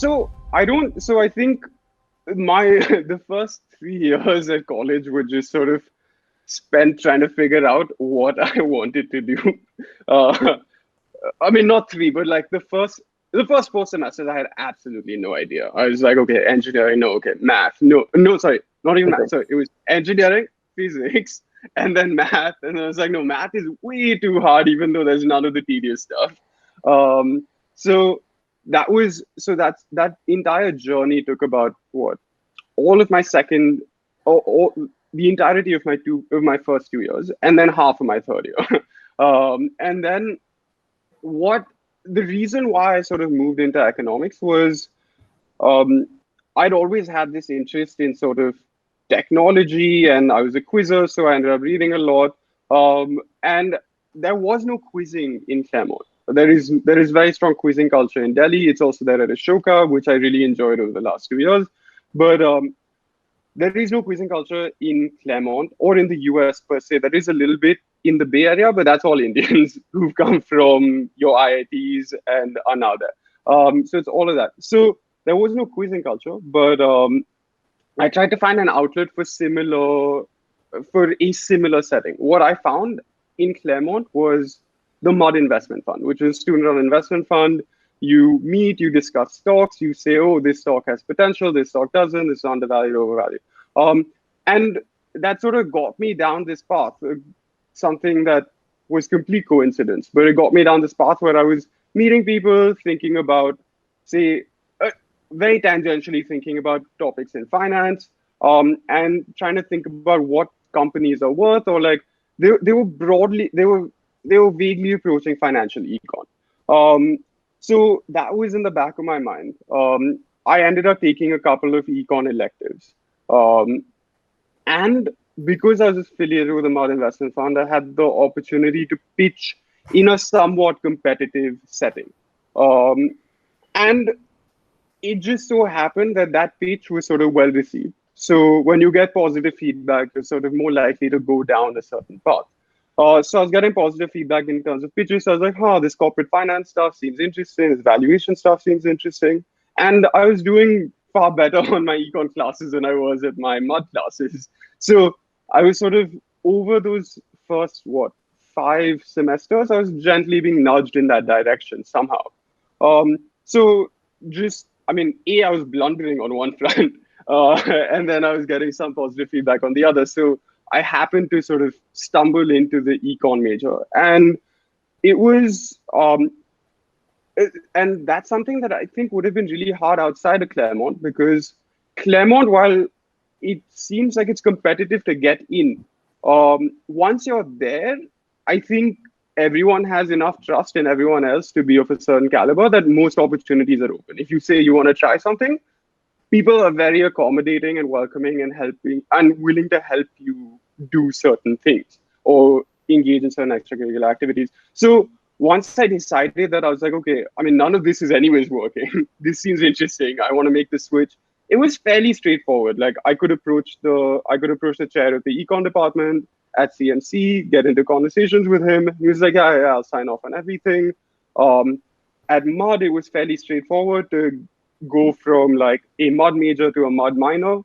So I think my the first 3 years at college were just sort of spent trying to figure out what I wanted to do. Uh, I mean, not three, but like the first 4 semesters, I had absolutely no idea. I was like, okay, engineering, no, okay, math, no, no, sorry, not even math. Sorry, it was engineering, physics, and then math. And I was like, no, math is way too hard, even though there's none of the tedious stuff. Um, so that entire journey took about what all of my second, or the entirety of my first 2 years, and then half of my third year. And then what the reason why I sort of moved into economics was um, I'd always had this interest in sort of technology, and I was a quizzer, so I ended up reading a lot. And there was no quizzing in Claremont. There is very strong quizzing culture in Delhi. It's also there at Ashoka, which I really enjoyed over the last 2 years. But there is no quizzing culture in Claremont or in the US per se. There is a little bit in the Bay Area, but that's all Indians who've come from your IITs and are now there. So it's all of that. So there was no quizzing culture, but I tried to find an outlet for a similar setting. What I found in Claremont was the Mudd Investment Fund, which is a student-run investment fund. You meet, you discuss stocks, you say, oh, this stock has potential, this stock doesn't, this is undervalued, overvalued. And that sort of got me down this path, something that was complete coincidence, but it got me down this path where I was meeting people, thinking about, say, very tangentially thinking about topics in finance, and trying to think about what companies are worth, or like they were vaguely approaching financial econ. So that was in the back of my mind. I ended up taking a couple of econ electives. And because I was affiliated with the Mudd Investment Fund, I had the opportunity to pitch in a somewhat competitive setting. Um, and it just so happened that that pitch was sort of well received. So when you get positive feedback, you're sort of more likely to go down a certain path. So I was getting positive feedback in terms of pitches. So I was like, this corporate finance stuff seems interesting. This valuation stuff seems interesting. And I was doing far better on my econ classes than I was at my Mudd classes. So I was sort of over those first, 5 semesters, I was gently being nudged in that direction somehow. So just, I mean, I was blundering on one front, and then I was getting some positive feedback on the other. So I happened to sort of stumble into the econ major, and it was, and that's something that I think would have been really hard outside of Claremont, because Claremont, while it seems like it's competitive to get in, once you're there, I think everyone has enough trust in everyone else to be of a certain caliber that most opportunities are open. If you say you want to try something, people are very accommodating and welcoming and helping and willing to help you do certain things or engage in certain extracurricular activities. So once I decided that, I was like, okay, I mean, none of this is anyways working. This seems interesting. I want to make the switch. It was fairly straightforward. Like I could approach the chair of the econ department at CMC, get into conversations with him. He was like, yeah, I'll sign off on everything. Um, at Mudd, it was fairly straightforward to go from like a Mudd major to a Mudd minor.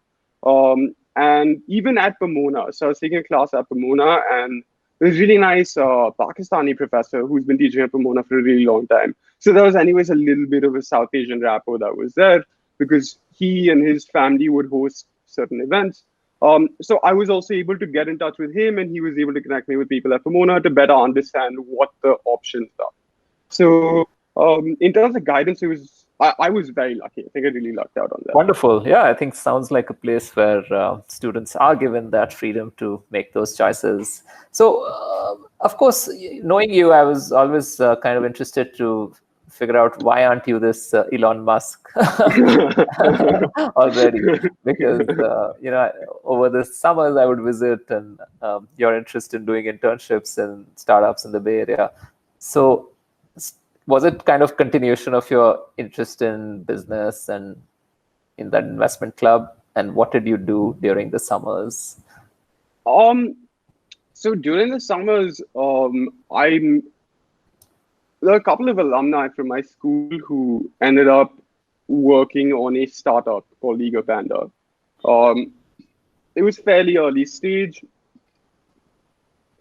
And even at Pomona, so I was taking a class at Pomona, and there's a really nice Pakistani professor who's been teaching at Pomona for a really long time. So there was anyways a little bit of a South Asian rapport that was there, because he and his family would host certain events. So I was also able to get in touch with him, and he was able to connect me with people at Pomona to better understand what the options are. So in terms of guidance, I was very lucky. I think I really lucked out on that. Wonderful. Yeah, I think sounds like a place where students are given that freedom to make those choices. So, of course, knowing you, I was always kind of interested to figure out why aren't you this Elon Musk already? Because over the summers I would visit, and your interest in doing internships and startups in the Bay Area. So, was it kind of continuation of your interest in business and in that investment club? And what did you do during the summers? So during the summers, there are a couple of alumni from my school who ended up working on a startup called Eager Panda. Um, it was fairly early stage,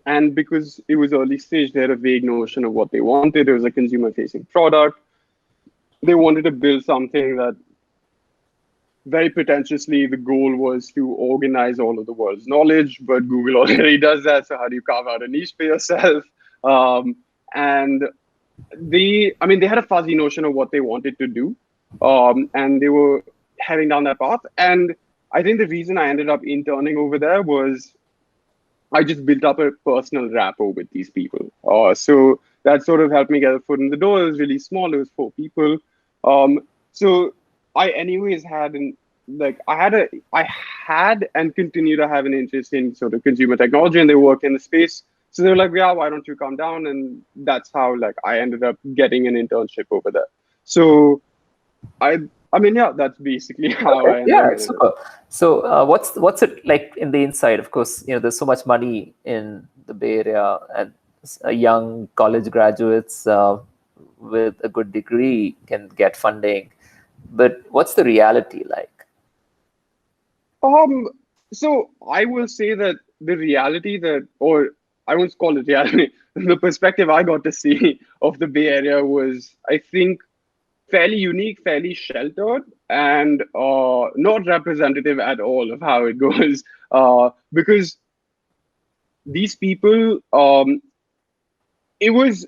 and because it was early stage, they had a vague notion of what they wanted. It was a consumer-facing product. They wanted to build something that very pretentiously, the goal was to organize all of the world's knowledge, but Google already does that. So how do you carve out a niche for yourself? And they had a fuzzy notion of what they wanted to do, and they were heading down that path. And I think the reason I ended up interning over there was I just built up a personal rapport with these people. So that sort of helped me get a foot in the door. It was really small. It was 4 people. So I anyways had I had and continue to have an interest in sort of consumer technology, and they work in the space. So they were like, yeah, why don't you come down? And that's how I ended up getting an internship over there. So yeah, that's basically how I ended up. Super. So what's it like in the inside? Of course, there's so much money in the Bay Area, and young college graduates with a good degree can get funding. But what's the reality like? So I will say that the reality or I won't call it reality, the perspective I got to see of the Bay Area was, I think, fairly unique, fairly sheltered, and not representative at all of how it goes. Because these people, it was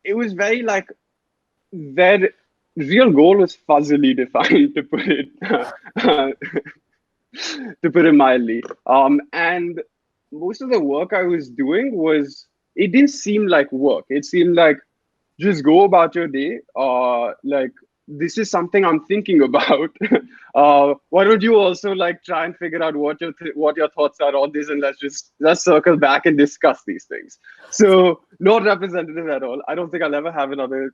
very their real goal was fuzzily defined, to put it mildly. And most of the work I was doing it didn't seem like work. It seemed like just go about your day. This is something I'm thinking about. Why don't you also try and figure out what your thoughts are on this, and let's circle back and discuss these things. So not representative at all. I don't think I'll ever have another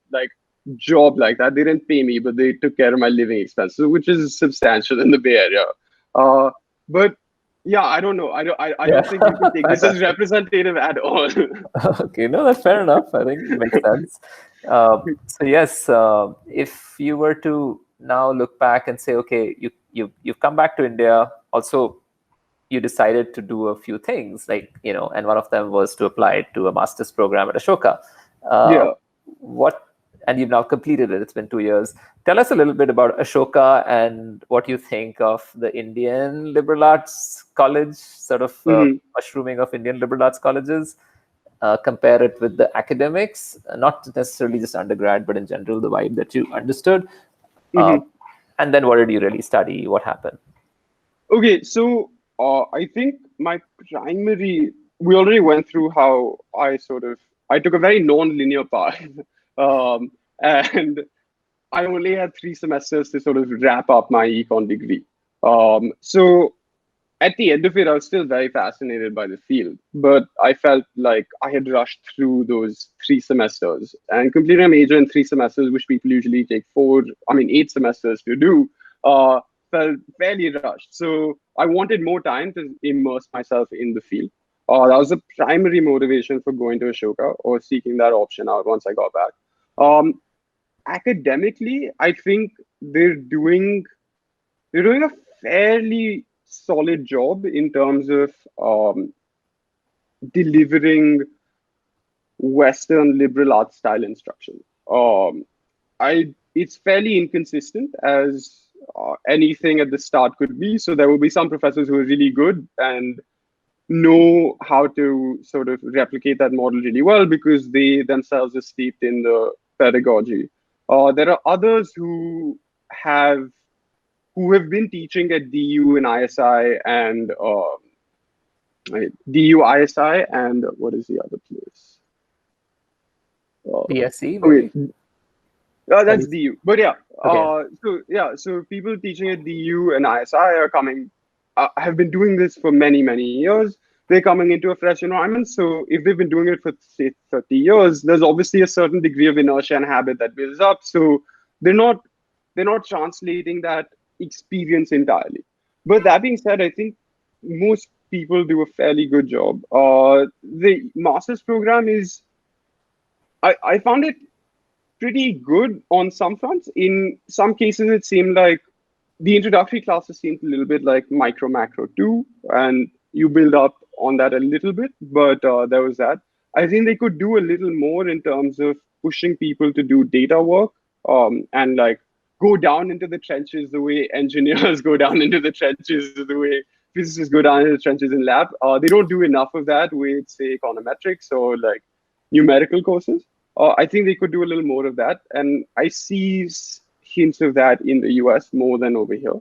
job like that. They didn't pay me, but they took care of my living expenses, which is substantial in the Bay Area. But yeah, I don't know. I don't think you can take this as representative at all. Okay, no, that's fair enough. I think it makes sense. So yes, if you were to now look back and say, okay, you've come back to India. Also, you decided to do a few things, and one of them was to apply to a master's program at Ashoka. Yeah. And you've now completed it. It's been 2 years. Tell us a little bit about Ashoka and what you think of the Indian liberal arts college, sort of mushrooming of Indian liberal arts colleges. Compare it with the academics, not necessarily just undergrad, but in general, the vibe that you understood. And then what did you really study? What happened? Okay, so I think we already went through how I took a very non-linear path. And I only had 3 semesters to sort of wrap up my econ degree. So at the end of it, I was still very fascinated by the field, but I felt like I had rushed through those 3 semesters, and completing a major in 3 semesters, which people usually take 8 semesters to do, felt fairly rushed. So I wanted more time to immerse myself in the field. That was the primary motivation for going to Ashoka or seeking that option out once I got back. Academically, I think they're doing a fairly solid job in terms of delivering Western liberal arts style instruction. It's fairly inconsistent, as anything at the start could be. So there will be some professors who are really good and know how to sort of replicate that model really well because they themselves are steeped in the pedagogy. There are others who have been teaching at DU and ISI and DU, ISI, and what is the other place? BSc, maybe? That's DU. But yeah, okay. So people teaching at DU and ISI are coming, have been doing this for many, many years. They're coming into a fresh environment. So if they've been doing it for, say, 30 years, there's obviously a certain degree of inertia and habit that builds up. So they're not translating that experience entirely. But that being said, I think most people do a fairly good job. The master's program I found it pretty good on some fronts. In some cases, it seemed like the introductory classes seemed a little bit like micro macro 2, and you build up on that a little bit, but there was that. I think they could do a little more in terms of pushing people to do data work, and like go down into the trenches the way engineers go down into the trenches, the way physicists go down into the trenches in lab. They don't do enough of that with, say, econometrics or like numerical courses. I think they could do a little more of that, and I see hints of that in the US more than over here.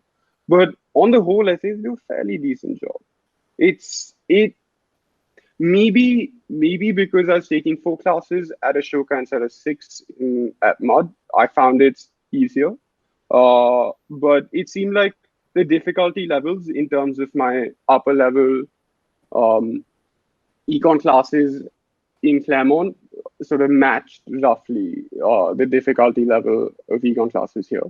But on the whole, I think they do a fairly decent job. It maybe because I was taking 4 classes at Ashoka instead of 6 at Mudd, I found it easier. But it seemed like the difficulty levels in terms of my upper level econ classes in Claremont sort of matched roughly the difficulty level of econ classes here.